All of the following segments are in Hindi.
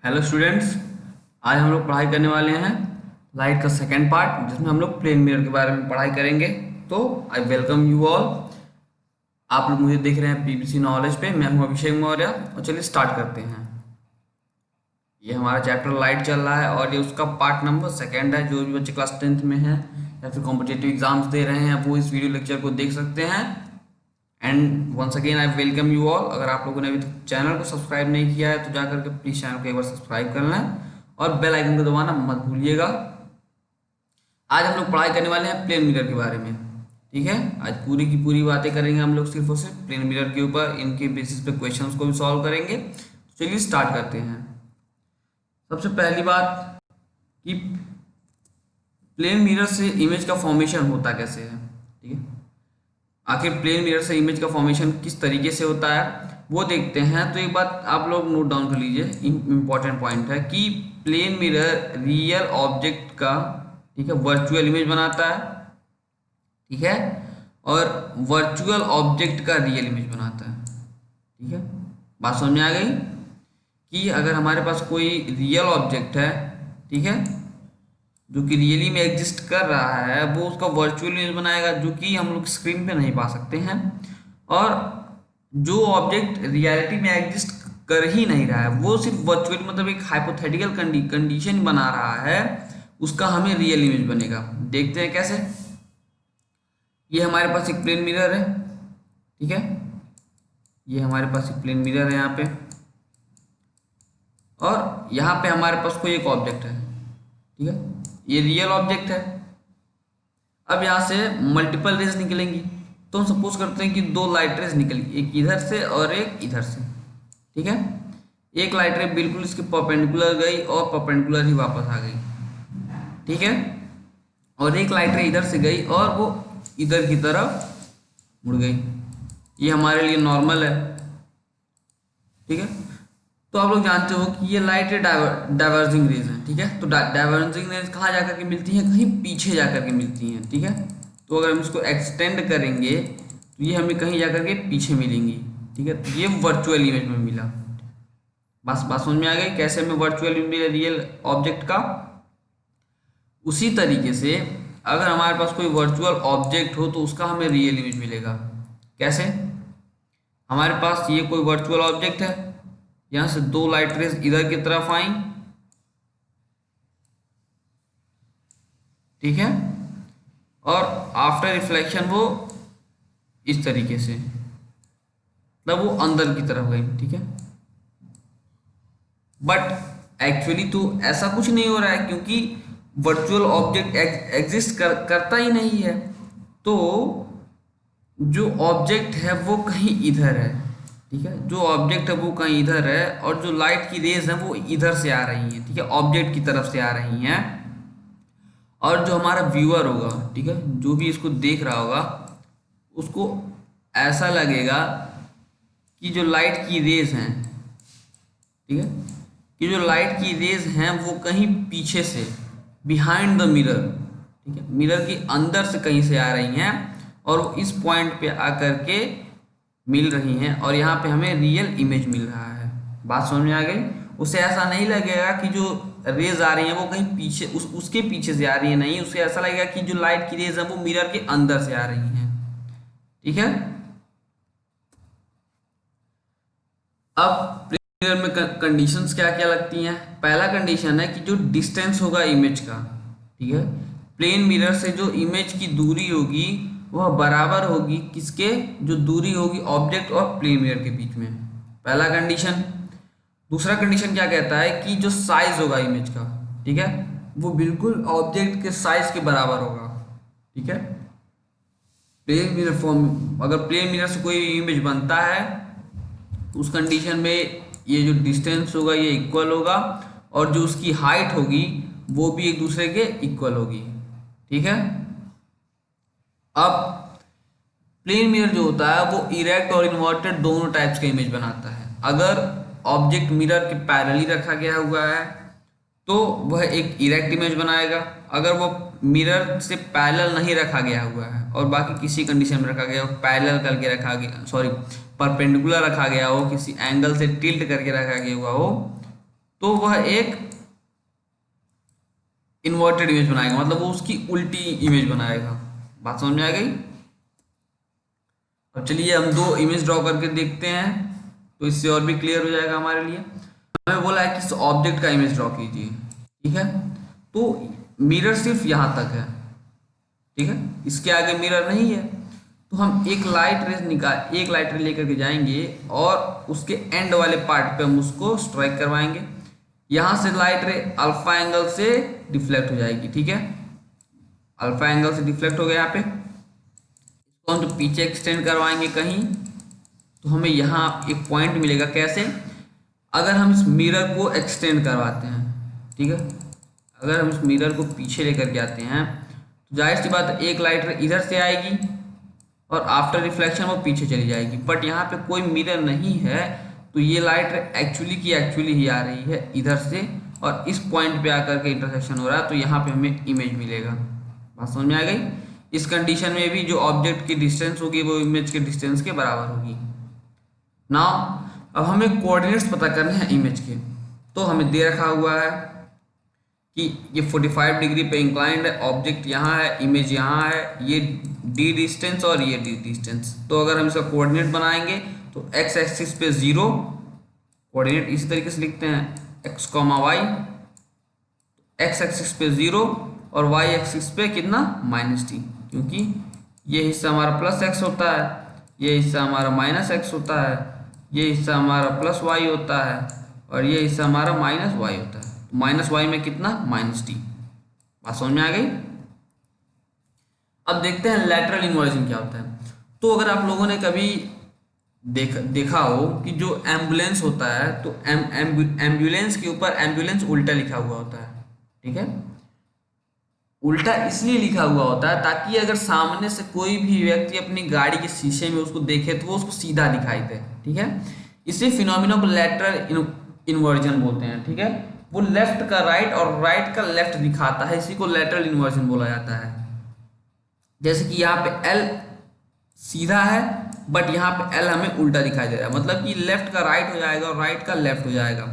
Hello students. आज हम लोग पढ़ाई करने वाले हैं लाइट का सेकेंड पार्ट, जिसमें हम लोग प्लेन मिरर के बारे में पढ़ाई करेंगे। तो आई वेलकम यू ऑल। आप लोग मुझे देख रहे हैं पीबीसी नॉलेज पे। मैं हूं अभिषेक मौर्य और चलिए स्टार्ट करते हैं। ये हमारा चैप्टर लाइट चल रहा है और ये उसका पार्ट नंबर सेकेंड है। जो भी बच्चे क्लास 10th में हैं या फिर कॉम्पिटेटिव एग्जाम्स दे रहे हैं वो इस वीडियो लेक्चर को देख सकते हैं। And once again I welcome you all. अगर आप लोगों ने अभी तक चैनल को सब्सक्राइब नहीं किया है तो जाकर के प्लीज चैनल को एक बार सब्सक्राइब कर लें और बेल आइकन को दबाना मत भूलिएगा। आज हम लोग पढ़ाई करने वाले हैं प्लेन मिरर के बारे में। ठीक है, आज पूरी की पूरी बातें करेंगे हम लोग सिर्फ और सिर्फ प्लेन मिरर के ऊपर। इनके बेसिस पे क्वेश्चंस को भी सॉल्व करेंगे। तो चलिए स्टार्ट करते हैं। सबसे पहली बात कि प्लेन मिरर से इमेज का फॉर्मेशन होता कैसे है। ठीक है, आखिर प्लेन मिरर से इमेज का फॉर्मेशन किस तरीके से होता है वो देखते हैं। तो एक बात आप लोग नोट डाउन कर लीजिए, इंपॉर्टेंट पॉइंट है कि प्लेन मिरर रियल ऑब्जेक्ट का, ठीक है, वर्चुअल इमेज बनाता है। ठीक है, और वर्चुअल ऑब्जेक्ट का रियल इमेज बनाता है। ठीक है, बात समझ में आ गई कि अगर हमारे पास कोई रियल ऑब्जेक्ट है, ठीक है, जो कि रियली में एग्जिस्ट कर रहा है, वो उसका वर्चुअल इमेज बनाएगा जो कि हम लोग स्क्रीन पे नहीं पा सकते हैं। और जो ऑब्जेक्ट रियलिटी में एग्जिस्ट कर ही नहीं रहा है वो सिर्फ वर्चुअल, मतलब एक हाइपोथेटिकल कंडीशन बना रहा है, उसका हमें रियल इमेज बनेगा। देखते हैं कैसे। ये हमारे पास एक प्लेन मिरर है। ठीक है, ये हमारे पास एक प्लेन मिरर है यहाँ पे, और यहाँ पे हमारे पास कोई एक ऑब्जेक्ट है। ठीक है, ये रियल ऑब्जेक्ट है। अब यहाँ से मल्टीपल रेज निकलेंगी। तो हम सपोज करते हैं कि दो लाइट रेज निकली, एक इधर से और एक इधर से। ठीक है, एक लाइट रे बिल्कुल इसके परपेंडिकुलर गई और परपेंडिकुलर ही वापस आ गई। ठीक है, और एक लाइट रे इधर से गई और वो इधर की तरफ मुड़ गई। ये हमारे लिए नॉर्मल है। ठीक है, तो आप लोग जानते हो कि ये लाइट रे डाइवर्जिंग रेज है। ठीक है, तो डाइवर्जिंग रेज कहाँ जाकर के मिलती हैं, कहीं पीछे जाकर के मिलती हैं। ठीक है, तो अगर हम इसको एक्सटेंड करेंगे तो ये हमें कहीं जाकर के पीछे मिलेंगी। ठीक है, तो ये वर्चुअल इमेज में मिला। बस बात समझ में आ गई कैसे हमें वर्चुअल इमेज मिला रियल ऑब्जेक्ट का। उसी तरीके से अगर हमारे पास कोई वर्चुअल ऑब्जेक्ट हो तो उसका हमें रियल इमेज मिलेगा। कैसे? हमारे पास ये कोई वर्चुअल ऑब्जेक्ट है, यहां से दो लाइट रेज इधर की तरफ आई। ठीक है, और आफ्टर रिफ्लेक्शन वो इस तरीके से, मतलब वो अंदर की तरफ गई। ठीक है, बट एक्चुअली तो ऐसा कुछ नहीं हो रहा है क्योंकि वर्चुअल ऑब्जेक्ट एग्जिस्ट करता ही नहीं है। तो जो ऑब्जेक्ट है वो कहीं इधर है। ठीक है, जो ऑब्जेक्ट है वो कहीं इधर है और जो लाइट की रेज है वो इधर से आ रही हैं। ठीक है, ऑब्जेक्ट की तरफ से आ रही हैं। और जो हमारा व्यूअर होगा, ठीक है, जो भी इसको देख रहा होगा, उसको ऐसा लगेगा कि जो लाइट की रेज हैं, ठीक है, कि जो लाइट की रेज हैं वो कहीं पीछे से, बिहाइंड द मिरर, ठीक है, मिरर के अंदर से कहीं से आ रही हैं और वो इस पॉइंट पे आकर के मिल रही हैं और यहाँ पे हमें रियल इमेज मिल रहा है। बात समझ में आ गई। उसे ऐसा नहीं लगेगा कि जो रेज आ रही है वो कहीं पीछे उसके पीछे से आ रही है, नहीं, उसे ऐसा लगेगा कि जो लाइट की रेज है वो मिरर के अंदर से आ रही हैं। ठीक है, अब मिरर में कंडीशंस क्या क्या लगती हैं। पहला कंडीशन है कि जो डिस्टेंस होगा इमेज का, ठीक है, प्लेन मिरर से जो इमेज की दूरी होगी वह बराबर होगी किसके, जो दूरी होगी ऑब्जेक्ट और प्लेन मिरर के बीच में। पहला कंडीशन। दूसरा कंडीशन क्या कहता है कि जो साइज होगा इमेज का, ठीक है, वो बिल्कुल ऑब्जेक्ट के साइज के बराबर होगा। ठीक है, प्लेन मिरर फॉर्म, अगर प्लेन मिरर से कोई इमेज बनता है उस कंडीशन में ये जो डिस्टेंस होगा ये इक्वल होगा और जो उसकी हाइट होगी वो भी एक दूसरे के इक्वल होगी। ठीक है, अब प्लेन मिरर जो होता है वो इरेक्ट और इन्वर्टेड दोनों टाइप्स का इमेज बनाता है। अगर ऑब्जेक्ट मिरर के पैरेलली रखा गया हुआ है तो वह एक इरेक्ट इमेज बनाएगा। अगर वो मिरर से पैरेलल नहीं रखा गया हुआ है और बाकी किसी कंडीशन में रखा गया हो, पैरेलल करके रखा गया, सॉरी, परपेंडिकुलर रखा गया हो, किसी एंगल से टिल्ट करके रखा गया हुआ हो, तो वह एक इन्वर्टेड इमेज बनाएगा, मतलब वो उसकी उल्टी इमेज बनाएगा। बात समझ में आ गई? अब चलिए हम दो इमेज ड्रॉ करके देखते हैं, तो इससे और भी क्लियर हो जाएगा हमारे लिए। हमें बोला है कि इस ऑब्जेक्ट का इमेज ड्रॉ कीजिए, ठीक है। तो मिरर सिर्फ यहाँ तक है, ठीक है, इसके आगे मिरर नहीं है। तो हम एक लाइट रे लेकर के जाएंगे और उसके एंड वाले पार्ट पे हम उसको स्ट्राइक करवाएंगे। यहाँ से लाइट रे अल्फा एंगल से डिफ्लेक्ट हो जाएगी, ठीक है, अल्फा एंगल से डिफ्लेक्ट हो गया यहाँ पे। इसको हम जो पीछे एक्सटेंड करवाएंगे कहीं, तो हमें यहाँ एक पॉइंट मिलेगा। कैसे? अगर हम इस मिरर को एक्सटेंड करवाते हैं, ठीक है, अगर हम इस मिरर को पीछे लेकर के आते हैं तो जाहिर सी बात है एक लाइट रे इधर से आएगी और आफ्टर रिफ्लेक्शन वो पीछे चली जाएगी। बट यहाँ पे कोई मिरर नहीं है, तो ये लाइट रे एक्चुअली ही आ रही है इधर से और इस पॉइंट पे आकर के इंटरसेक्शन हो रहा है, तो यहाँ पे हमें इमेज मिलेगा। बात समझ में आ गई? इस कंडीशन में भी जो ऑब्जेक्ट की डिस्टेंस होगी वो इमेज के डिस्टेंस के बराबर होगी। नाउ अब हमें कोऑर्डिनेट्स पता करने हैं इमेज के। तो हमें दे रखा हुआ है कि ये 45 डिग्री पे इंक्लाइंड है, ऑब्जेक्ट यहाँ है, इमेज यहाँ है, ये डी डिस्टेंस और ये डी डिस्टेंस। तो अगर हम इसका कोऑर्डिनेट बनाएंगे तो एक्स एक्सिस पे 0, कोऑर्डिनेट इसी तरीके से लिखते हैं x comma y, x axis पे 0 और वाई एक्सिस पे कितना -t, क्योंकि ये हिस्सा हमारा प्लस एक्स होता है, ये हिस्सा हमारा माइनस एक्स होता है, ये हिस्सा हमारा प्लस वाई होता है और ये हिस्सा हमारा माइनस वाई होता है। तो माइनस वाई में कितना? -t। बात समझ में आ गई? अब देखते हैं लैटरल इन्वर्जन क्या होता है। तो अगर आप लोगों ने कभी देखा हो कि जो एम्बुलेंस होता है, तो एम्बुलेंस के ऊपर एम्बुलेंस उल्टा लिखा हुआ होता है, ठीक है। उल्टा इसलिए लिखा हुआ होता है ताकि अगर सामने से कोई भी व्यक्ति अपनी गाड़ी के शीशे में उसको देखे तो वो उसको सीधा दिखाई दे, ठीक है। इसी फिनोमिना को लैटरल इन्वर्जन बोलते हैं, ठीक है। वो लेफ्ट का राइट और राइट का लेफ्ट दिखाता है, इसी को लैटरल इन्वर्जन बोला जाता है। जैसे कि यहाँ पे एल सीधा है बट यहाँ पे एल हमें उल्टा दिखाई दे रहा है, मतलब कि लेफ्ट का राइट हो जाएगा और राइट का लेफ्ट हो जाएगा।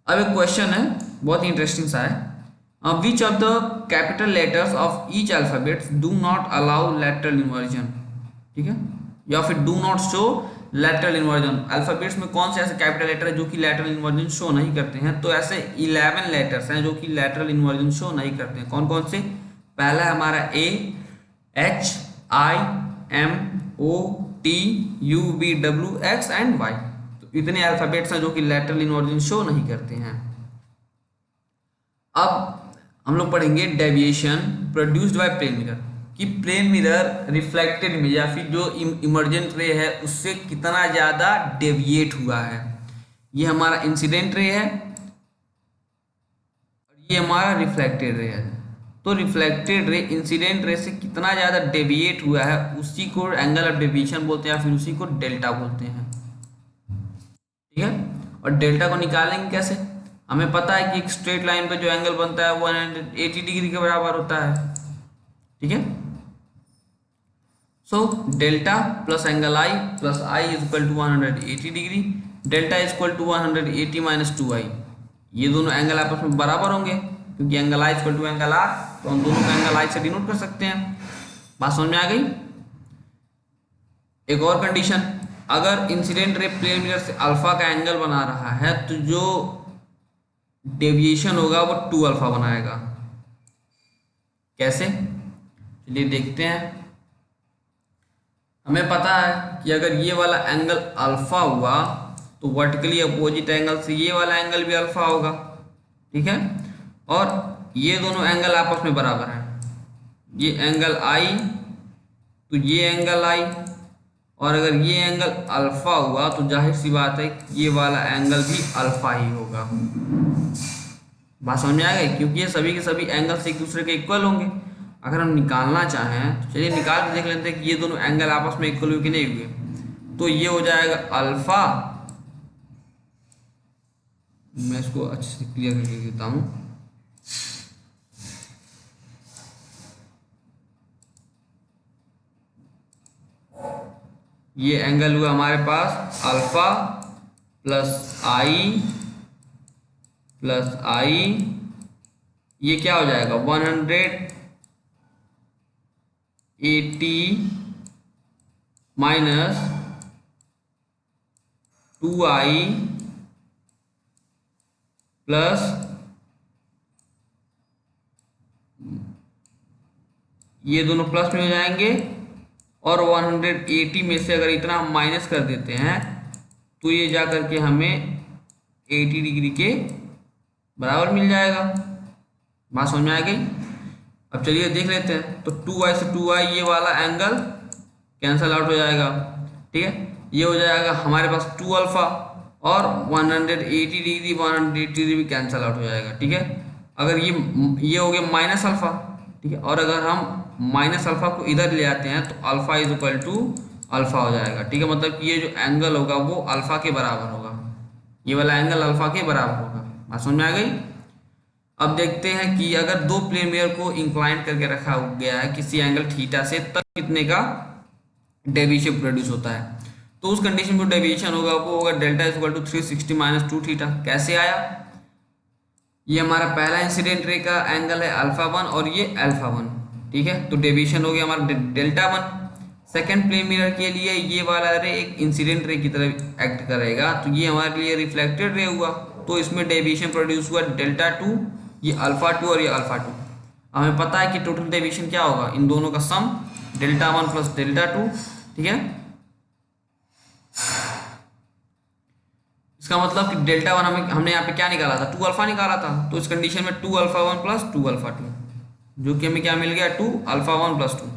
अब एक क्वेश्चन है, बहुत ही इंटरेस्टिंग सा है। Which of the capital letters of each alphabet do not allow lateral inversion, ठीक है, या फिर do not show lateral inversion। Alphabets में कौन से ऐसे कैपिटल लेटर है जो कि lateral inversion शो नहीं करते हैं? तो ऐसे 11 लेटर्स हैं जो कि lateral inversion शो नहीं करते हैं। कौन कौन से? पहला है हमारा A, H, I, M, O, T, U, V, W, X and Y। तो इतने अल्फाबेट्स हैं जो कि lateral inversion शो नहीं करते हैं। अब हम लोग पढ़ेंगे deviation produced by plane mirror, कि प्लेन मिरर रिफ्लेक्टेड इमेज या फिर जो इमर्जेंट रे है उससे कितना ज़्यादा डेविएट हुआ है। ये हमारा इंसिडेंट रे है और ये हमारा रिफ्लेक्टेड रे है। तो रिफ्लेक्टेड रे इंसिडेंट रे से कितना ज़्यादा डेविएट हुआ है उसी को एंगल ऑफ डेविएशन बोलते हैं या फिर उसी को डेल्टा बोलते हैं, ठीक है। और डेल्टा को निकालेंगे कैसे? हमें पता है कि एक स्ट्रेट लाइन पे जो एंगल बनता है वो 180 डिग्री के बराबर होता है, ठीक है। So delta plus angle I plus I is equal to 180 degree, delta is equal to 180 minus 2i। ये दोनों एंगल आपस में बराबर होंगे क्योंकि angle I equal to angle R, तो हम दोनों को एंगल आई से डिनोट कर सकते हैं। बात समझ में आ गई? एक और कंडीशन, अगर इंसिडेंट रे प्लेन मिरर से अल्फा का एंगल बना रहा है तो जो डेविएशन होगा वो 2 अल्फा बनाएगा। कैसे? चलिए देखते हैं। हमें पता है कि अगर ये वाला एंगल अल्फा हुआ तो वर्टिकली अपोजिट एंगल से ये वाला एंगल भी अल्फा होगा, ठीक है। और ये दोनों एंगल आपस में बराबर हैं, ये एंगल आई तो ये एंगल आई, और अगर ये एंगल अल्फा हुआ तो जाहिर सी बात है ये वाला एंगल भी अल्फा ही होगा। बात समझ में आ गई? क्योंकि ये सभी के सभी एंगल्स एक दूसरे के इक्वल होंगे। अगर हम निकालना चाहें तो चलिए निकाल के देख लेते हैं कि ये दोनों एंगल आपस में इक्वल हुए कि नहीं हुए। तो ये हो जाएगा अल्फा, मैं इसको अच्छे से क्लियर करके देता हूँ। ये एंगल हुआ हमारे पास अल्फा प्लस आई प्लस आई, ये क्या हो जाएगा 180 माइनस 2i प्लस ये दोनों प्लस में हो जाएंगे, और 180 में से अगर इतना हम माइनस कर देते हैं तो ये जा करके हमें 80 डिग्री के बराबर मिल जाएगा। बात समझ में आ गई। अब चलिए देख लेते हैं। तो 2i से 2i ये वाला एंगल कैंसल आउट हो जाएगा, ठीक है। ये हो जाएगा हमारे पास 2 अल्फा, और 180 डिग्री 180 डिग्री भी कैंसल आउट हो जाएगा, ठीक है। अगर ये हो गया माइनस अल्फा, ठीक है, और अगर हम माइनस अल्फा को इधर ले आते हैं तो alpha is equal to alpha हो जाएगा, ठीक है। मतलब कि ये जो एंगल होगा वो अल्फा के बराबर होगा, ये वाला एंगल अल्फा के बराबर होगा। बात समझ में आ गई। अब देखते हैं कि अगर दो प्लेन मिरर को इंक्लाइन करके रखा गया है किसी एंगल थीटा से, तब कितने का डेविएशन प्रोड्यूस होता है। तो उस कंडीशन में डेविएशन होगा वो होगा delta is equal to 360 minus 2 theta. कैसे आया, ये हमारा पहला इंसिडेंट रे का एंगल है अल्फा 1 और ये अल्फा 1, ठीक है। तो डेविएशन हो गया हमारा डेल्टा 1। सेकेंड प्लेन मिरर के लिए ये वाला रे एक इंसिडेंट रे की तरह एक्ट करेगा, तो ये हमारे लिए रिफ्लेक्टेड रे हुआ, तो इसमें डेविएशन प्रोड्यूस हुआ डेल्टा 2, ये अल्फा 2 और ये अल्फा 2। हमें पता है कि टोटल डेविएशन क्या होगा, इन दोनों का सम डेल्टा 1 प्लस डेल्टा 2, ठीक है। इसका मतलब कि डेल्टा 1 हमने यहाँ पे क्या निकाला था, 2 अल्फा निकाला था। तो इस कंडीशन में 2 अल्फा 1 प्लस 2 अल्फा 2, जो कि हमें क्या मिल गया 2 अल्फा 1 प्लस 2।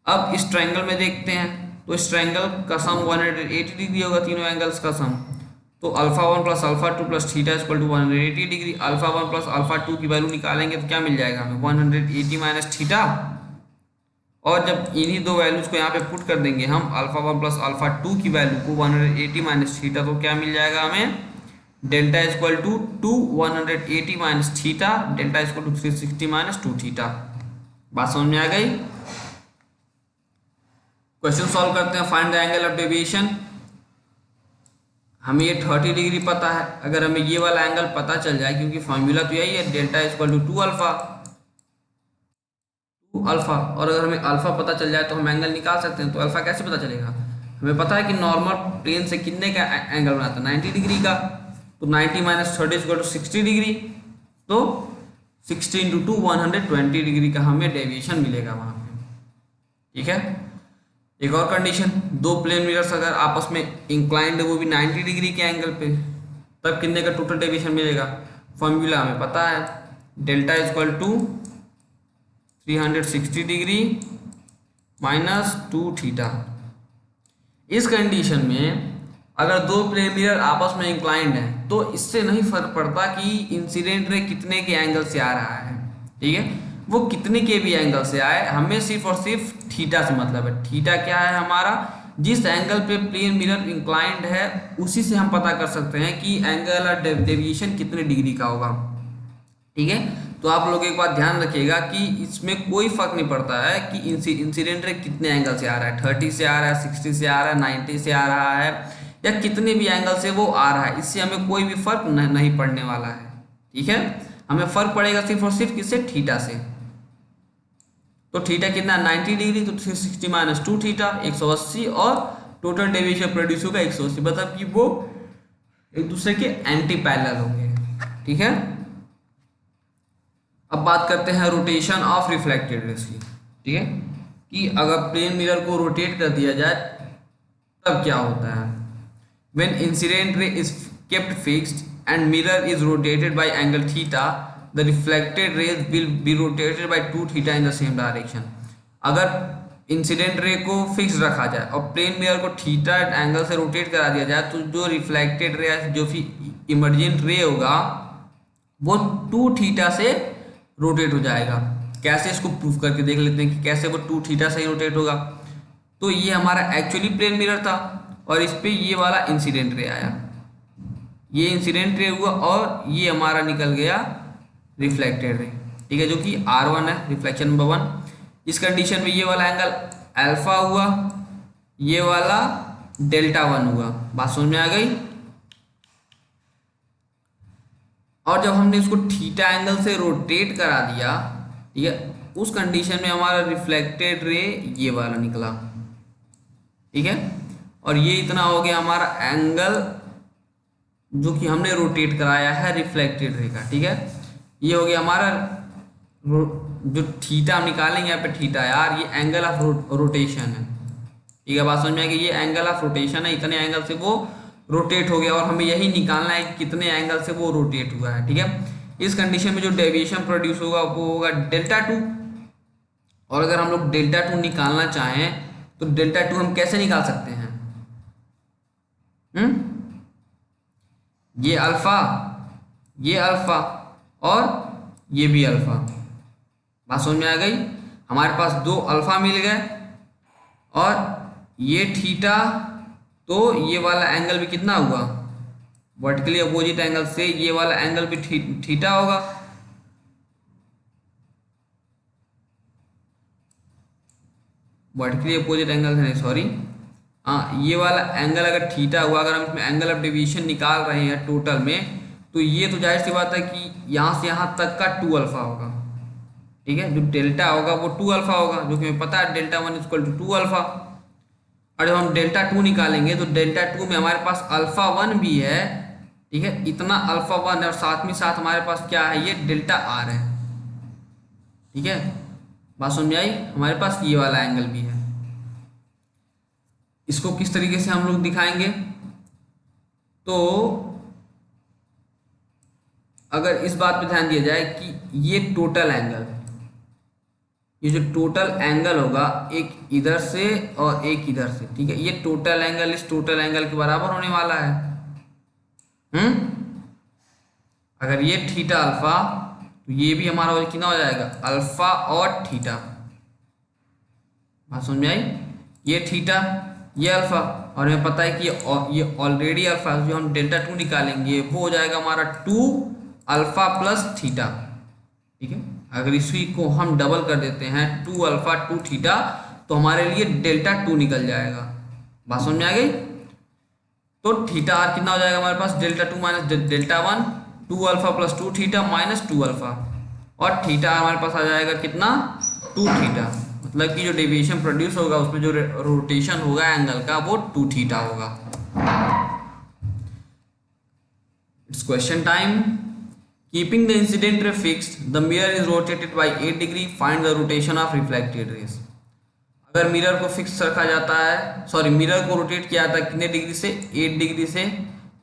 अब इस ट्रायंगल में देखते हैं, तो इस ट्रायंगल का सम 180 डिग्री होगा, तीनों एंगल्स का सम। तो alpha 1 plus alpha 2 plus theta equal to 180 degree. Alpha 1 plus alpha 2 की वैल्यू निकालेंगे तो क्या मिल जाएगा हमें 180 माइनस थीटा, और जब इन्हीं दो वैल्यूज को यहाँ पे पुट कर देंगे हम अल्फा 1 प्लस अल्फा 2 की वैल्यू को 180 माइनस थीटा, तो क्या मिल जाएगा हमें delta equal to 2 180 minus theta, delta equal to 360 minus 2 theta. बात समझ में आ गई। क्वेश्चन सॉल्व करते हैं। Find the angle of deviation. हमें ये 30 डिग्री पता है, अगर हमें ये वाला एंगल पता चल जाए, क्योंकि फॉर्मूला तो यही है delta equal to 2 alpha, alpha, और अगर हमें अल्फा पता चल जाए तो हम एंगल निकाल सकते हैं। तो अल्फा कैसे पता चलेगा, हमें पता है कि नॉर्मल प्लेन से कितने का एंगल बनाता है 90 डिग्री का, तो 90 माइनस 30 इक्वल टू 60 डिग्री, तो 60 इंटू 2 120 डिग्री का हमें डेविएशन मिलेगा वहाँ पे, ठीक है। एक और कंडीशन, दो प्लेन मिरर्स अगर आपस में इंक्लाइंड है वो भी 90 डिग्री के एंगल पे, तब कितने का टोटल डेविएशन मिलेगा। फॉर्मूला हमें पता है delta equal to 360 degree minus 2 theta. इस कंडीशन में अगर दो प्लेन मिरर आपस में इंक्लाइंड है तो इससे नहीं फर्क पड़ता कि इंसिडेंट रे कितने के एंगल से आ रहा है, ठीक है। वो कितने के भी एंगल से आए, हमें सिर्फ और सिर्फ थीटा से मतलब है। थीटा क्या है हमारा, जिस एंगल पे प्लेन मिरर इंक्लाइंड है उसी से हम पता कर सकते हैं कि एंगल और डेविएशन कितने डिग्री का होगा, ठीक है। तो आप लोग एक बात ध्यान रखिएगा कि इसमें कोई फर्क नहीं पड़ता है कि इंसिडेंट रे कितने एंगल से आ रहा है, 30 से आ रहा है, 60 से आ रहा है, 90 से आ रहा है, या कितने भी एंगल से वो आ रहा है, इससे हमें कोई भी फर्क नहीं पड़ने वाला है, ठीक है। हमें फर्क पड़ेगा सिर्फ और सिर्फ किससे, थीटा से। तो थीटा कितना 90 डिग्री, तो 360 माइनस 2 थीटा 180, और टोटल डेविएशन प्रोड्यूस होगा 180, मतलब कि वो एक दूसरे के एंटी पैरेलल होंगे, ठीक है। अब बात करते हैं रोटेशन ऑफ रिफ्लेक्टेड रेज की, ठीक है, कि अगर प्लेन मिरर को रोटेट कर दिया जाए तब क्या होता है। When incident ray is kept fixed and mirror is rotated bye angle theta, the reflected raise will be rotated bye 2 theta in the same direction. अगर इंसिडेंट रे को फिक्स रखा जाए और प्लेन मिरर को थीटा एंगल से रोटेट करा दिया जाए, तो जो रिफ्लेक्टेड रे जो फिर इमर्जेंट रे होगा वो 2 थीटा से रोटेट हो जाएगा। कैसे, इसको प्रूफ करके देख लेते हैं कि कैसे वो 2 थीटा से ही रोटेट होगा। तो ये हमारा एक्चुअली प्लेन मिरर था और इस पे ये वाला इंसिडेंट रे आया, ये इंसिडेंट रे हुआ और ये हमारा निकल गया रिफ्लेक्टेड रे, ठीक है, जो कि R1 है, रिफ्लेक्शन नंबर 1। इस कंडीशन में ये वाला एंगल अल्फा हुआ, ये वाला डेल्टा 1 हुआ। बात समझ में आ गई। और जब हमने इसको थीटा एंगल से रोटेट करा दिया, ठीक है, उस कंडीशन में हमारा रिफ्लेक्टेड रे ये वाला निकला, ठीक है, और ये इतना हो गया हमारा एंगल जो कि हमने रोटेट कराया है रिफ्लेक्टेड रे का, ठीक है। ये हो गया हमारा जो थीटा हम निकालेंगे यहाँ पे थीटा यार, ये एंगल ऑफ रोटेशन है, ठीक है। बात समझ में आएगी, ये एंगल ऑफ रोटेशन है, इतने एंगल से वो रोटेट हो गया और हमें यही निकालना है कि कितने एंगल से वो रोटेट हुआ है, ठीक है। इस कंडीशन में जो डेविएशन प्रोड्यूस होगा वो होगा डेल्टा टू, और अगर हम लोग डेल्टा टू निकालना चाहें तो डेल्टा टू हम कैसे निकाल सकते हैं? ये अल्फा, ये अल्फा और ये भी अल्फा। बात समझ में आ गई? हमारे पास दो अल्फा मिल गए और ये थीटा, तो ये वाला एंगल भी कितना हुआ? वर्टिकली अपोजिट एंगल से ये वाला एंगल भी थीटा होगा। वर्टिकली अपोजिट एंगल है, सॉरी, हाँ, ये वाला एंगल अगर थीटा हुआ, अगर हम इसमें एंगल ऑफ डेविएशन निकाल रहे हैं टोटल में, तो ये तो जाहिर सी बात है कि यहाँ से यहाँ तक का 2 अल्फा होगा, ठीक है। जो डेल्टा होगा वो 2 अल्फा होगा, जो कि हमें पता है डेल्टा 1 इक्वल टू 2 अल्फा। और जब हम डेल्टा 2 निकालेंगे तो डेल्टा 2 में हमारे पास अल्फा 1 भी है, ठीक है, इतना अल्फा 1 है, और साथ में साथ हमारे पास क्या है, ये डेल्टा आर है, ठीक है। बात समझ में आई? हमारे पास ये वाला एंगल भी है। इसको किस तरीके से हम लोग दिखाएंगे? तो अगर इस बात पे ध्यान दिया जाए कि ये टोटल एंगल, ये जो टोटल एंगल होगा एक इधर से और एक इधर से, ठीक है, ये टोटल एंगल इस टोटल एंगल के बराबर होने वाला है। अगर ये थीटा अल्फा, तो ये भी हमारा कितना हो जाएगा? अल्फा और थीटा। बात समझ में आई? ये थीटा, ये अल्फा, और हमें पता है कि ये ऑलरेडी अल्फा, जो हम डेल्टा 2 निकालेंगे वो हो जाएगा हमारा 2 अल्फा प्लस थीटा, ठीक है। अगर इसी को हम डबल कर देते हैं 2 अल्फा 2 थीटा, तो हमारे लिए डेल्टा 2 निकल जाएगा। बात समझ में आ गई? तो थीटा आर कितना हो जाएगा हमारे पास? Delta 2 minus delta 1, 2 alpha plus 2 theta minus 2 alpha, और थीटा हमारे पास आ जाएगा कितना? 2 थीटा। मतलब कि जो डेविएशन प्रोड्यूस होगा उसमें जो रोटेशन होगा एंगल का वो 2 थीटा होगा। It's question time. Keeping the incident ray fixed, the mirror is rotated bye 8 degree, find the rotation of reflected raise. अगर मिरर को फिक्स रखा जाता है, सॉरी, मिरर को रोटेट किया जाता है कितने डिग्री से? 8 डिग्री से,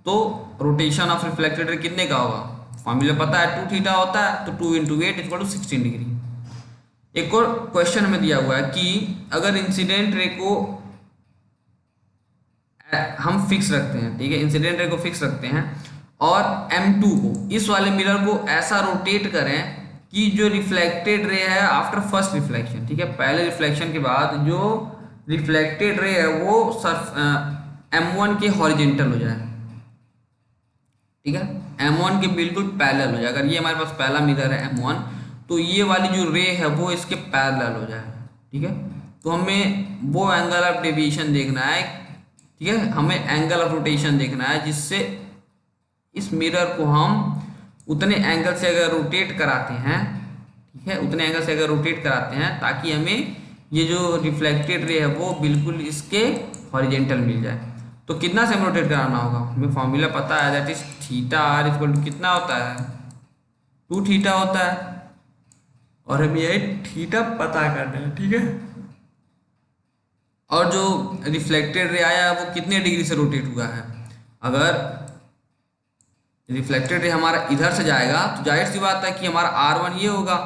तो रोटेशन ऑफ रिफ्लेक्टेड रे कितने का होगा? फॉर्मूला पता है, 2 थीटा होता है, तो 2 × 8 इक्वल टू 16 डिग्री। एक और क्वेश्चन में दिया हुआ है कि अगर इंसिडेंट रे को हम फिक्स रखते हैं, ठीक है, इंसिडेंट रे को फिक्स रखते हैं और M2 को, इस वाले मिरर को ऐसा रोटेट करें कि जो रिफ्लेक्टेड रे है आफ्टर फर्स्ट रिफ्लेक्शन, ठीक है, पहले रिफ्लेक्शन के बाद जो रिफ्लेक्टेड रे है वो M1 के हॉरिजेंटल हो जाए, ठीक है, M1 के बिल्कुल पैरेलल हो जाए। अगर ये हमारे पास पहला मिरर है M1, तो ये वाली जो रे है वो इसके पैरेलल हो जाए, ठीक है। तो हमें वो एंगल ऑफ डेविएशन देखना है, ठीक है, हमें एंगल ऑफ रोटेशन देखना है जिससे इस मिरर को हम उतने एंगल से अगर रोटेट कराते हैं, ठीक है, उतने एंगल से अगर रोटेट कराते हैं ताकि हमें ये जो रिफ्लेक्टेड रे है वो बिल्कुल इसके हॉरिजेंटल मिल जाए। तो कितना से हमें रोटेट कराना होगा? हमें फॉर्मूला पता है, that is theta R equal to कितना होता है? 2 थीटा होता है, और हमें ये थीटा पता करना है, ठीक है। और जो रिफ्लेक्टेड रे आया वो कितने डिग्री से रोटेट हुआ है? अगर रिफ्लेक्टेड रे हमारा इधर से जाएगा तो जाहिर सी बात है कि हमारा R1 ये होगा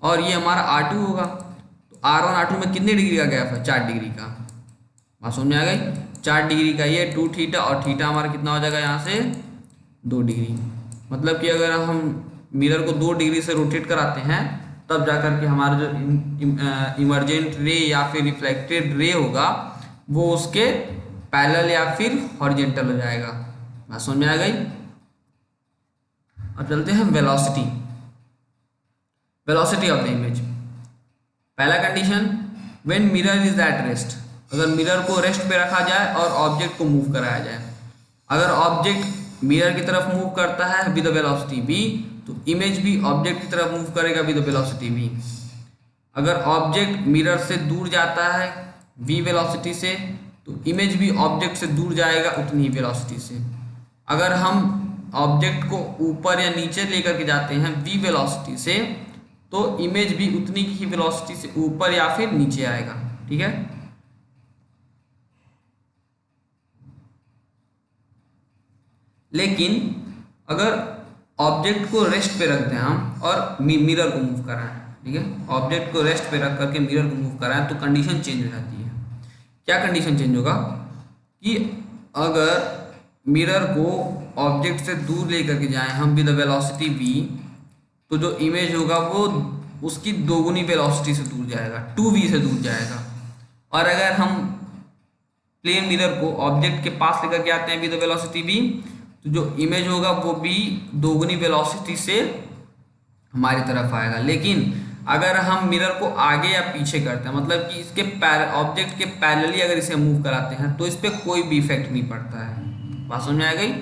और ये हमारा R2 होगा, तो R1 R2 में कितने डिग्री का गैप है? 4 डिग्री का। बात समझ में आ गई? 4 डिग्री का ये 2 थीटा, और थीटा हमारा कितना हो जाएगा यहाँ से? 2 डिग्री। मतलब कि अगर हम मिरर को 2 डिग्री से रोटेट कराते हैं तब जाकर के हमारा जो इमर्जेंट रे या फिर रिफ्लेक्टेड रे होगा वो उसके पैरेलल या फिर हॉरिजेंटल हो जाएगा। बात समझ में आ गई? अब चलते हैं velocity, velocity of the image. पहला condition, when mirror is at rest, अगर मिरर को रेस्ट पे रखा जाए और ऑब्जेक्ट को मूव कराया जाए। अगर ऑब्जेक्ट मिरर की तरफ मूव करता है विद वेलोसिटी v, तो इमेज भी ऑब्जेक्ट की तरफ मूव करेगा विद वेलोसिटी v। अगर ऑब्जेक्ट मिरर से दूर जाता है v वेलोसिटी से, तो इमेज भी ऑब्जेक्ट से दूर जाएगा उतनी ही वेलोसिटी से। अगर हम ऑब्जेक्ट को ऊपर या नीचे लेकर के जाते हैं v वेलोसिटी से, तो इमेज भी उतनी ही वेलोसिटी से ऊपर या फिर नीचे आएगा। ठीक है, लेकिन अगर ऑब्जेक्ट को रेस्ट पे रख दें हम और मिरर को मूव कराएं, ठीक है, ऑब्जेक्ट को रेस्ट पे रख करके मिरर को मूव कराएं, तो कंडीशन चेंज हो जाती है। क्या कंडीशन चेंज होगा कि अगर मिरर को ऑब्जेक्ट से दूर लेकर के जाएं हम विद वेलोसिटी v, तो जो इमेज होगा वो उसकी दोगुनी वेलोसिटी से दूर जाएगा, 2v से दूर जाएगा। और अगर हम प्लेन मिरर को ऑब्जेक्ट के पास लेकर के आते हैं विद वेलोसिटी v, तो जो इमेज होगा वो भी दोगुनी वेलोसिटी से हमारी तरफ आएगा। लेकिन अगर हम मिरर को आगे या पीछे करते हैं, मतलब कि इसके ऑब्जेक्ट के पैरेलली अगर इसे मूव कराते हैं, तो इस पर कोई भी इफेक्ट नहीं पड़ता है। बात समझ में आ गई?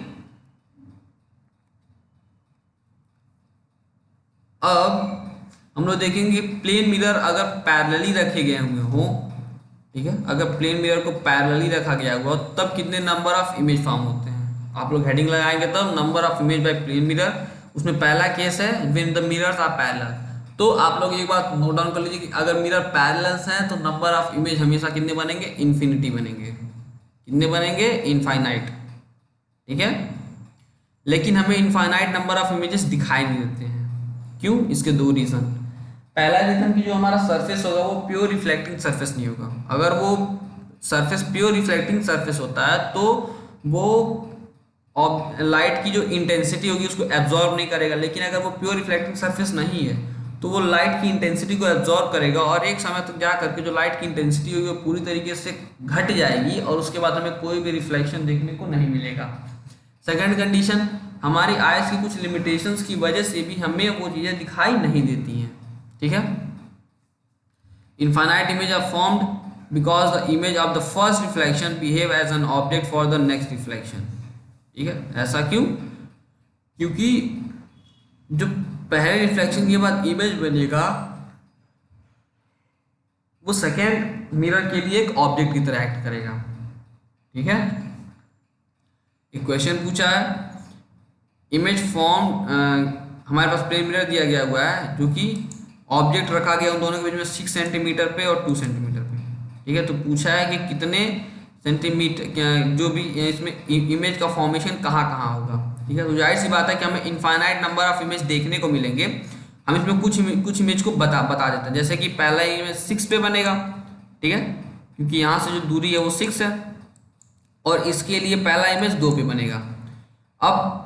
अब हम लोग देखेंगे प्लेन मिरर अगर पैरेलली रखे गए हुए हो, ठीक है, अगर प्लेन मिरर को पैरेलली रखा गया हुआ तब कितने नंबर ऑफ इमेज फॉर्म होते हैं। आप लोग हेडिंग लगाएंगे तब number of image by plane mirror, उसमें पहला केस है when the mirrors are parallel. तो आप लोग एक बात नोट डाउन कर लीजिए कि अगर मिरर पैरेलल्स हैं तो नंबर ऑफ इमेज हमेशा कितने बनेंगे, इन्फिनिटी बनेंगे। कितने बनेंगे? इनफाइनाइट। ठीक है, लेकिन हमें इनफाइनाइट नंबर ऑफ इमेजेस दिखाई नहीं देते हैं। क्यों? इसके दो रीजन। पहला रीजन कि जो हमारा सरफेस होगा वो प्योर रिफ्लेक्टिंग सरफेस नहीं होगा। अगर वो सरफेस प्योर रिफ्लेक्टिंग सरफेस होता है तो वो लाइट की जो इंटेंसिटी होगी उसको एब्जॉर्ब नहीं करेगा। लेकिन अगर वो प्योर रिफ्लेक्टिंग सरफेस नहीं है तो वो लाइट की इंटेंसिटी को एब्जॉर्ब करेगा और एक समय तक जा करके जो लाइट की इंटेंसिटी होगी वो पूरी तरीके से घट जाएगी और उसके बाद हमें कोई भी रिफ्लेक्शन देखने को नहीं मिलेगा। सेकंड कंडीशन, हमारी आइज की कुछ लिमिटेशंस की वजह से भी हमें वो चीज़ें दिखाई नहीं देती हैं। ठीक है, infinite image are formed because the image of the first reflection behave as an object for the next reflection. ठीक है, ऐसा क्यों? क्योंकि जो पहले रिफ्लेक्शन के बाद इमेज बनेगा वो सेकेंड मिरर के लिए एक ऑब्जेक्ट की तरह एक्ट करेगा। ठीक है, एक क्वेश्चन पूछा है, इमेज फॉर्म हमारे पास प्लेन मिरर दिया गया हुआ है जो कि ऑब्जेक्ट रखा गया उन दोनों के बीच में 6 सेंटीमीटर पे और 2 सेंटीमीटर पे। ठीक है, तो पूछा है कि कितने सेंटीमीटर जो भी इसमें इमेज का फॉर्मेशन कहाँ कहाँ होगा। ठीक है, तो जाहिर सी बात है कि हमें इनफाइनाइट नंबर ऑफ इमेज देखने को मिलेंगे। हम इसमें कुछ इमेज को बता देते हैं, जैसे कि पहला इमेज 6 पे बनेगा। ठीक है, क्योंकि यहाँ से जो दूरी है वो 6 है और इसके लिए पहला इमेज 2 पे बनेगा। अब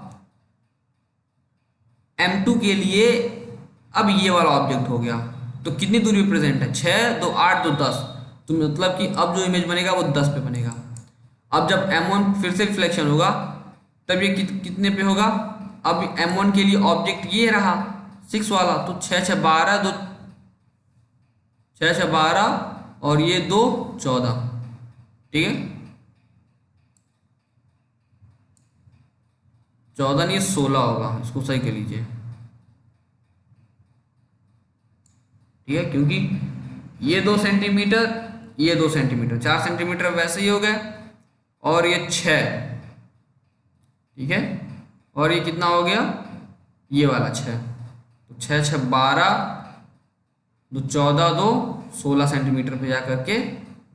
M2 के लिए अब ये वाला ऑब्जेक्ट हो गया तो कितनी दूरी पे प्रेजेंट है? 6, 2, 8, 2, 10। तो मतलब कि अब जो इमेज बनेगा वो 10 पे बनेगा। अब जब M1 फिर से रिफ्लेक्शन होगा तब ये कितने पे होगा? अब M1 के लिए ऑब्जेक्ट ये रहा 6 वाला, तो 6 6 12, 2 6 6 12 और ये 2 14। ठीक है, 14 नहीं 16 होगा, इसको सही कर लीजिए। ठीक है, क्योंकि ये 2 सेंटीमीटर, ये 2 सेंटीमीटर, 4 सेंटीमीटर वैसे ही हो गए और ये 6। ठीक है, और ये कितना हो गया? ये वाला 6। तो 6 6 12, 2 14, 2 16 सेंटीमीटर पे जा करके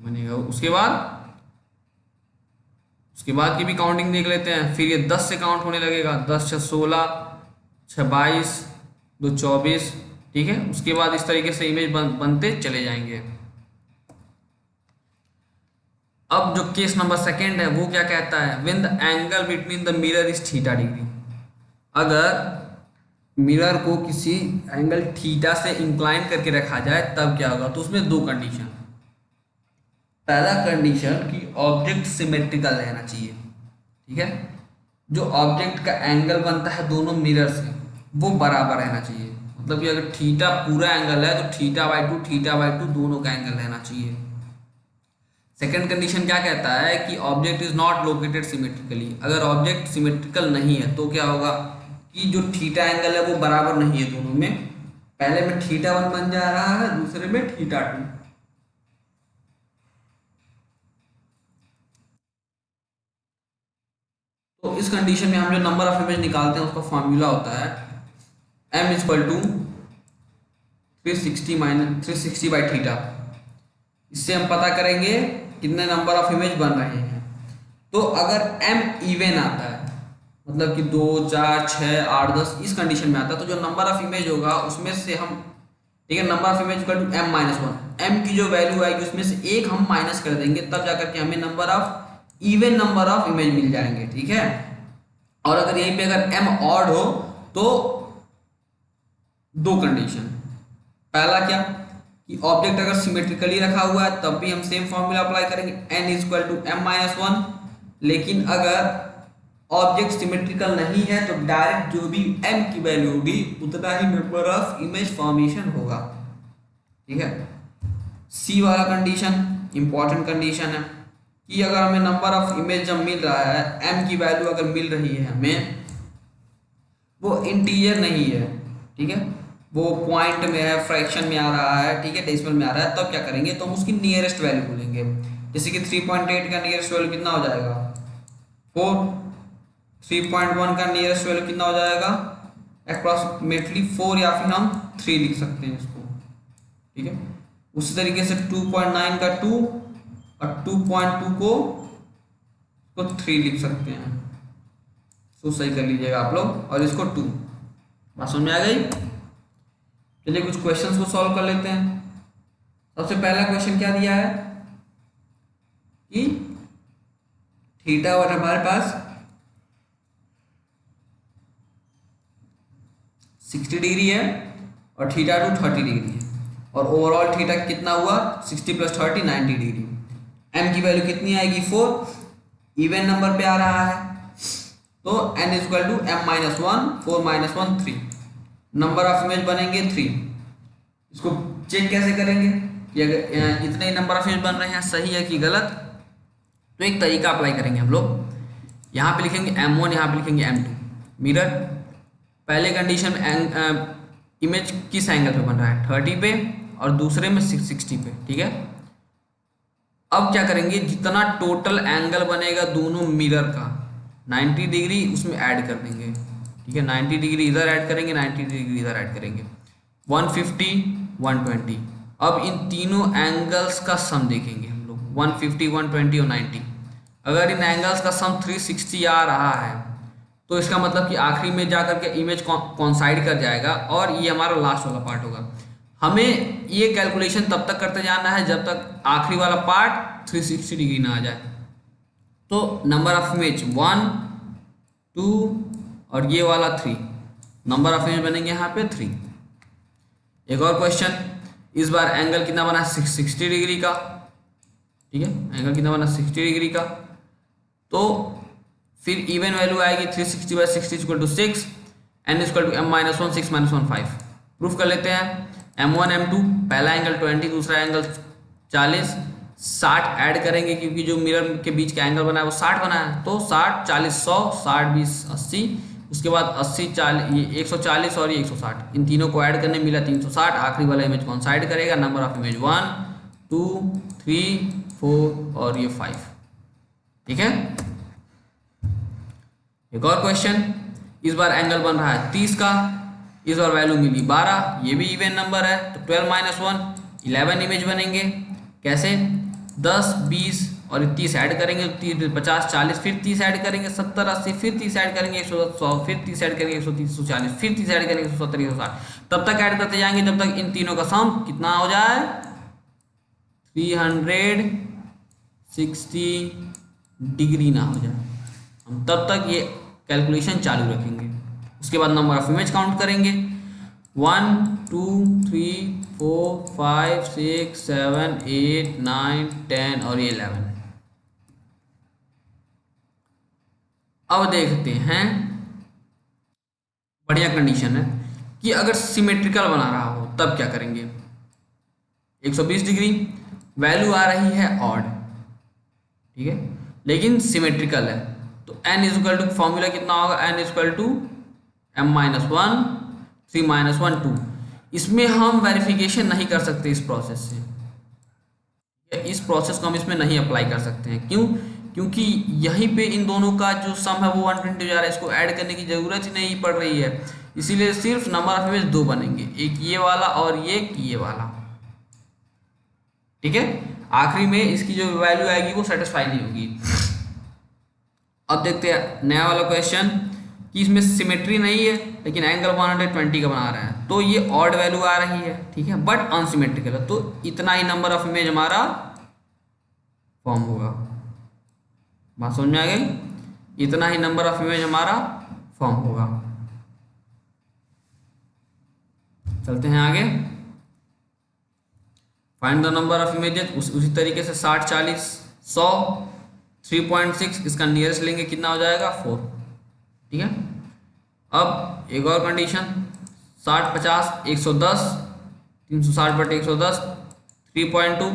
बनेगा। उसके बाद की भी काउंटिंग देख लेते हैं। फिर ये 10 से काउंट होने लगेगा, 10 6 16, 6 22, 2 24। ठीक है, उसके बाद इस तरीके से इमेज बनते चले जाएंगे। अब जो केस नंबर सेकेंड है वो क्या कहता है? When the angle between the mirror is theta degree. अगर मिरर को किसी एंगल थीटा से इंक्लाइन करके रखा जाए तब क्या होगा? तो उसमें 2 कंडीशन। पहला कंडीशन कि ऑब्जेक्ट सिमेट्रिकल रहना चाहिए। ठीक है, जो ऑब्जेक्ट का एंगल बनता है दोनों मिरर से वो बराबर रहना चाहिए। मतलब कि अगर थीटा पूरा एंगल है तो थीटा बाई 2 दोनों का एंगल रहना चाहिए। सेकंड कंडीशन क्या कहता है कि object is not located symmetrically. अगर ऑब्जेक्ट सिमेट्रिकल नहीं है तो क्या होगा कि जो थीटा एंगल है वो बराबर नहीं है दोनों में। पहले में θ1 बन जा रहा है, दूसरे में θ2। तो इस कंडीशन में हम जो नंबर ऑफ इमेज निकालते हैं उसका फॉर्मूला होता है m इक्वल टू 360/θ। इससे हम पता करेंगे कितने नंबर ऑफ इमेज बन रहे हैं। तो अगर m इवन आता है, मतलब कि 2, 4, 6, 8, 10 इस कंडीशन में आता है, तो जो नंबर ऑफ इमेज होगा उसमें से हम, ठीक है, number of image equal to m-1, m की जो वैल्यू आएगी उसमें से एक हम माइनस कर देंगे, तब जाकर के हमें number of even number of image मिल जाएंगे, ठीक है। और अगर यहीं पे अगर m ऑड हो तो दो कंडीशन। पहला क्या कि ऑब्जेक्ट अगर सिमेट्रिकली रखा हुआ है तब भी हम सेम फॉर्मूला अप्लाई करेंगे, n इक्वल टू m-1। लेकिन अगर ऑब्जेक्ट सिमेट्रिकल नहीं है तो डायरेक्ट जो भी m की वैल्यू होगी उतना ही नंबर ऑफ इमेज फॉर्मेशन होगा, ठीक है। सी वाला कंडीशन इंपॉर्टेंट कंडीशन है कि अगर हमें नंबर ऑफ इमेज जब मिल रहा है, m की वैल्यू अगर मिल रही है हमें, वो इंटीजर नहीं है, ठीक है, वो पॉइंट में है, फ्रैक्शन में आ रहा है, ठीक है, डेसिमल में आ रहा है, तब क्या करेंगे तो हम उसकी नियरेस्ट वैल्यू बोलेंगे। जैसे कि 3.8 का नियरेस्ट वैल्यू कितना हो जाएगा 4, 3.1 का नियरेस्ट वैल्यू कितना हो जाएगा अप्रॉक्सीमेटली 4, या फिर हम 3 लिख सकते हैं इसको, ठीक है। उसी तरीके से 2.9 का 2 और 2.2 को 3 लिख सकते हैं। तो सही कर लीजिएगा आप लोग, और इसको 2। बात समझ में आ गई। चलिए कुछ क्वेश्चंस को सॉल्व कर लेते हैं। सबसे पहला क्वेश्चन क्या दिया है कि θ1 हमारे पास 60 डिग्री है और θ2 30 डिग्री है, और ओवरऑल थीटा कितना हुआ 60 + 30 90 डिग्री। m की वैल्यू कितनी आएगी 4, इवन नंबर पे आ रहा है, तो n equal to m-1, 4 - 1 3, number of image बनेंगे 3। इसको चेक कैसे करेंगे कि अगर इतने ही नंबर ऑफ इमेज बन रहे हैं सही है कि गलत। तो एक तरीका अप्लाई करेंगे हम लोग, यहाँ पे लिखेंगे m1, यहाँ पे लिखेंगे m2। मिरर पहले कंडीशन में इमेज किस एंगल पे बन रहा है 30 पे, और दूसरे में 60 पे, ठीक है। अब क्या करेंगे, जितना टोटल एंगल बनेगा दोनों मिरर का 90 डिग्री उसमें ऐड कर देंगे, ठीक है। 90 डिग्री इधर ऐड करेंगे, 90 डिग्री इधर ऐड करेंगे, 150 120। अब इन तीनों एंगल्स का सम देखेंगे हम लोग, 150 120 और 90। अगर इन एंगल्स का सम 360 आ रहा है तो इसका मतलब कि आखिरी में जाकर के इमेज कॉन्साइड कर जाएगा, और ये हमारा लास्ट वाला पार्ट होगा। हमें ये कैलकुलेशन तब तक करते जाना है जब तक आखिरी वाला पार्ट 360 डिग्री ना आ जाए। तो नंबर ऑफ इमेज 1 2 और ये वाला 3, नंबर ऑफ इमेज बनेंगे यहाँ पे 3। एक और क्वेश्चन, इस बार एंगल कितना बना 60 डिग्री का, ठीक है, एंगल कितना बना 60 डिग्री का। तो फिर इवन वैल्यू आएगी 360/60 = 6, n = m-1, 6 - 1 5। प्रूफ कर लेते हैं, m1 m2 पहला एंगल 20, दूसरा एंगल 40, 60 ऐड करेंगे क्योंकि जो मिरर के बीच का एंगल बना है वो 60 बना है, तो 60 40 100, 60 20 80, उसके बाद 80 40 ये 140 और ये 160, इन तीनों को ऐड करने मिला 360। आखिरी वाला इमेज कॉन्साइड करेगा, नंबर ऑफ इमेज 1 2 3 4 और ये 5, ठीक है। एक और क्वेश्चन, इस बार एंगल बन रहा है 30 का, इस बार वैल्यू मिली 12, ये भी इवन नंबर है, तो 12 - 1 11 इमेज बनेंगे। कैसे 10 20 और 30 ऐड करेंगे, 30 50 40, फिर 30 ऐड करेंगे 70 80, फिर 30 ऐड करेंगे 110 100, फिर 30 ऐड करेंगे 130 140, फिर 30 ऐड करेंगे 170 160, तब तक ऐड करते जाएंगे जब तक इन तीनों का सम कितना हो जाए 360 डिग्री ना हो जाए। हम तब तक ये कैलकुलेशन चालू रखेंगे। उसके बाद नंबर ऑफ इमेज काउंट करेंगे, 1 2 3 4 5 6 7 8 9 10 और 11। अब देखते हैं, बढ़िया कंडीशन है कि अगर सिमेट्रिकल बना रहा हो तब क्या करेंगे। 120 डिग्री वैल्यू आ रही है ऑड, ठीक है, लेकिन सिमेट्रिकल है। तो n is equal to formula कितना होगा, n is equal to m-1 3 - 1 2। इसमें हम वेरिफिकेशन नहीं कर सकते इस प्रोसेस से, इस प्रोसेस को हम इसमें नहीं अप्लाई कर सकते हैं। क्यों? क्योंकि यहीं पे इन दोनों का जो सम है वो 120 जा रहा है, इसको ऐड करने की जरूरत ही नहीं पड़ रही है, इसीलिए सिर्फ नंबर ऑफ इमेज दो बनेंगे, एक ये वाला और ये वाला। ठीक है, आखिरी में इसकी जो वैल्यू आएगी वो सेटिस्फाई नहीं होगी। अब देखते हैं नया वाला क्वेश्चन कि इसमें सिमेट्री नहीं है लेकिन एंगल 120 का बना रहे हैं, तो ये ऑड वैल्यू आ रही है, ठीक है, बट अनसिमेट्रिकल है, तो इतना ही नंबर ऑफ इमेज हमारा फॉर्म होगा। बात समझ में आ गई? इतना ही नंबर ऑफ इमेज हमारा फॉर्म होगा। चलते हैं आगे। Find the number of images, उसी तरीके से 60 40 100 3.6, इसका नियरेस्ट लेंगे, कितना हो जाएगा 4। ठीक है, अब एक और कंडीशन 60 50 110 360/110 3.2,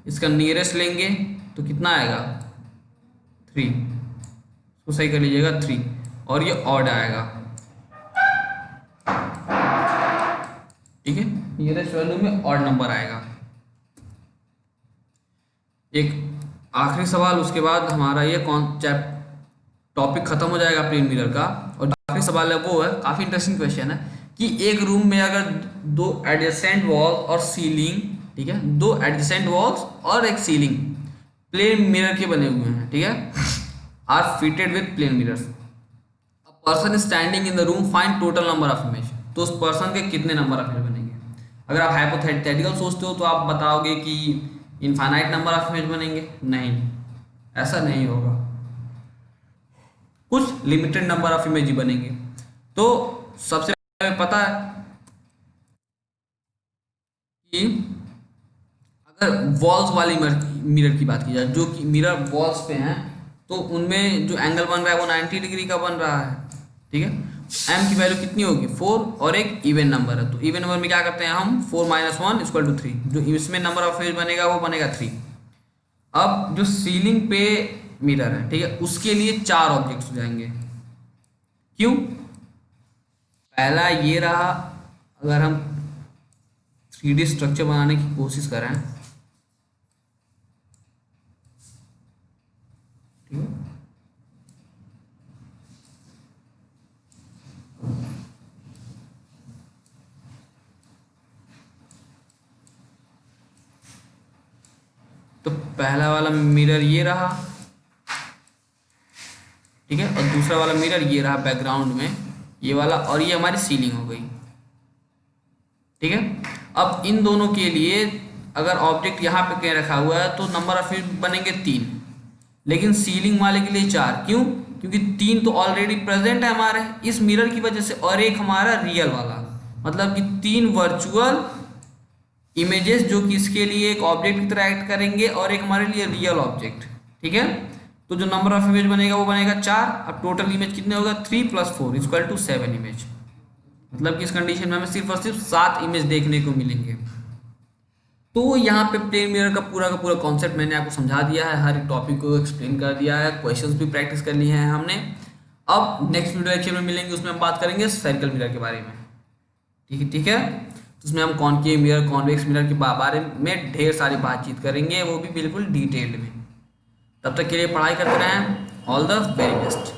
इसका नियरेस्ट लेंगे तो कितना आएगा 3, इसको सही कर लीजिएगा 3, और ये ऑड आएगा। ठीक है, नियरेस्ट वैल्यू में ऑड नंबर आएगा। एक आखिरी सवाल, उसके बाद हमारा ये टॉपिक खत्म हो जाएगा प्लेन मिरर का। और आखिरी सवाल है वो है, काफी इंटरेस्टिंग क्वेश्चन है कि एक रूम में अगर दो एडजेसेंट वॉल्स और सीलिंग, ठीक है, दो एडजेसेंट वॉल्स और एक सीलिंग प्लेन मिरर के बने हुए हैं, ठीक है, are fitted with plane mirrors, a person standing in the room, find total number of image. तो उस पर्सन के कितने नंबर ऑफ इमेज बनेंगे? अगर आप हाइपोथेटिकल सोचते हो तो आप बताओगे कि इनफाइनाइट नंबर ऑफ इमेज बनेंगे, नहीं, ऐसा नहीं होगा, कुछ लिमिटेड नंबर ऑफ इमेज ही बनेंगे। तो सबसे पहले पता है कि अगर वॉल्स वाली मिरर की बात की जाए, जो कि मिरर वॉल्स पे हैं, तो उनमें जो एंगल बन रहा है वो 90 डिग्री का बन रहा है। ठीक है, m की वैल्यू कितनी होगी 4, और एक इवन नंबर है, तो इवन नंबर में क्या करते हैं हम 4 - 1 = 3, जो इसमें नंबर ऑफ इमेज बनेगा वो बनेगा 3। अब जो सीलिंग पे मिरर है, ठीक है, उसके लिए 4 ऑब्जेक्ट्स हो जाएंगे। क्यों? पहला ये रहा, अगर हम 3D स्ट्रक्चर बनाने की कोशिश करें, ठीक है, तो पहला वाला मिरर ये रहा, ठीक है, और दूसरा वाला मिरर ये रहा बैकग्राउंड में, ये वाला, और ये हमारी सीलिंग हो गई। ठीक है, अब इन दोनों के लिए अगर ऑब्जेक्ट यहाँ पे कहीं रखा हुआ है तो नंबर ऑफ इमेज बनेंगे 3, लेकिन सीलिंग वाले के लिए 4। क्यों? क्योंकि 3 तो ऑलरेडी प्रेजेंट है हमारे इस मिरर की वजह से, और एक हमारा रियल वाला, मतलब कि 3 वर्चुअल इमेजेस जो कि इसके लिए एक ऑब्जेक्ट की तरह एक्ट करेंगे, और एक हमारे लिए रियल ऑब्जेक्ट। ठीक है, तो जो नंबर ऑफ इमेज बनेगा वो बनेगा 4। अब टोटल इमेज कितने होगा 3 + 4 = 7 इमेज, मतलब कि इस कंडीशन में हमें सिर्फ और सिर्फ 7 इमेज देखने को मिलेंगे। तो यहाँ पे प्लेन मिरर का पूरा कॉन्सेप्ट मैंने आपको समझा दिया है, हर एक टॉपिक को एक्सप्लेन कर दिया है, क्वेश्चंस भी प्रैक्टिस कर लिए हैं हमने। अब नेक्स्ट वीडियो लेक्चर में मिलेंगे, उसमें हम बात करेंगे स्फेरिकल मिरर के बारे में। ठीक है, तो उसमें हम कॉनकेव मिरर, कॉन्वेक्स मिरर के बारे में ढेर सारी बातचीत करेंगे, वो भी बिल्कुल डिटेल्ड में। तब तक के लिए पढ़ाई करते रहें। All the very best.